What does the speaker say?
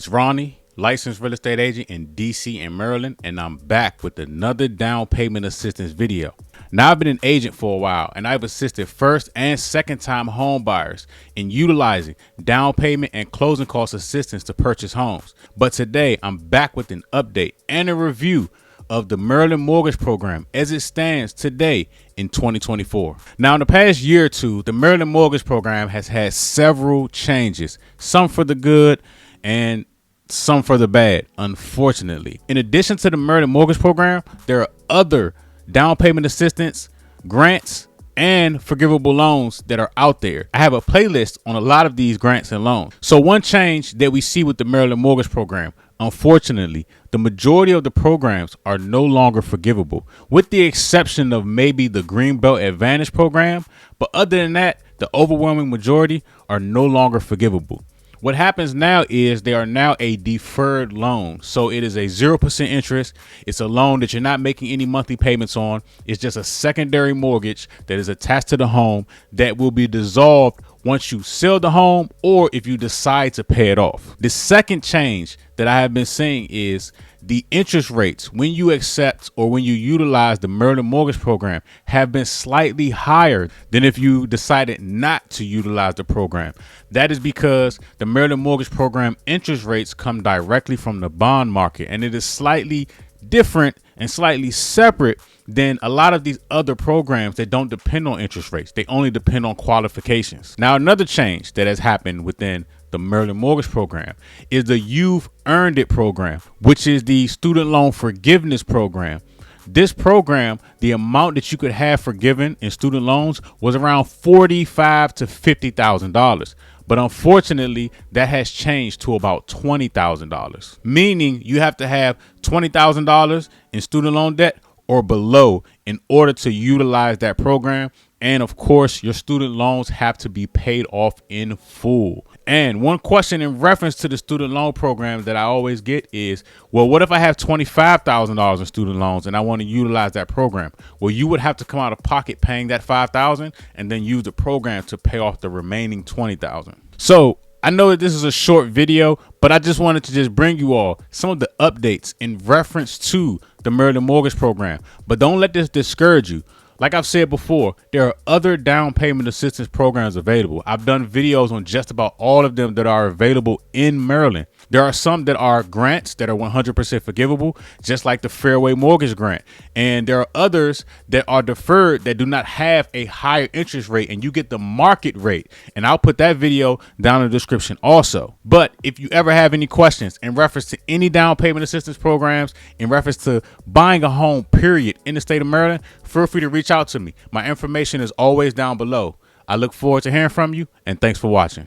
It's Ronnie, licensed real estate agent in DC and Maryland, and I'm back with another down payment assistance video. Now, I've been an agent for a while, and I've assisted first and second time home buyers in utilizing down payment and closing cost assistance to purchase homes. But today, I'm back with an update and a review of the Maryland mortgage program as it stands today in 2024. Now, in the past year or two, the Maryland mortgage program has had several changes, some for the good and some for the bad, unfortunately. In addition to the Maryland mortgage program, there are other down payment assistance, grants, and forgivable loans that are out there. I have a playlist on a lot of these grants and loans. So one change that we see with the Maryland mortgage program, unfortunately, the majority of the programs are no longer forgivable, with the exception of maybe the Greenbelt Advantage program. But other than that, the overwhelming majority are no longer forgivable. What happens now is they are now a deferred loan. So it is a 0% interest. It's a loan that you're not making any monthly payments on. It's just a secondary mortgage that is attached to the home that will be dissolved once you sell the home or if you decide to pay it off. The second change that I have been seeing is the interest rates when you accept or when you utilize the Maryland mortgage program have been slightly higher than if you decided not to utilize the program. That is because the Maryland mortgage program interest rates come directly from the bond market, and it is slightly different and slightly separate than a lot of these other programs that don't depend on interest rates. They only depend on qualifications. Now, another change that has happened within the Maryland mortgage program is the You've Earned It program, which is the student loan forgiveness program. This program, the amount that you could have forgiven in student loans was around $45,000 to $50,000. But unfortunately, that has changed to about $20,000, meaning you have to have $20,000 in student loan debt or below in order to utilize that program. And of course, your student loans have to be paid off in full. And one question in reference to the student loan program that I always get is, well, what if I have $25,000 in student loans and I want to utilize that program? Well, you would have to come out of pocket paying that $5,000 and then use the program to pay off the remaining $20,000. So I know that this is a short video, but I just wanted to just bring you all some of the updates in reference to the Maryland mortgage program. But don't let this discourage you. Like I've said before, there are other down payment assistance programs available. I've done videos on just about all of them that are available in Maryland. There are some that are grants that are 100% forgivable, just like the Fairway Mortgage Grant. And there are others that are deferred that do not have a higher interest rate, and you get the market rate. And I'll put that video down in the description also. But if you ever have any questions in reference to any down payment assistance programs, in reference to buying a home, period, in the state of Maryland, feel free to reach out to me. My information is always down below. I look forward to hearing from you, and thanks for watching.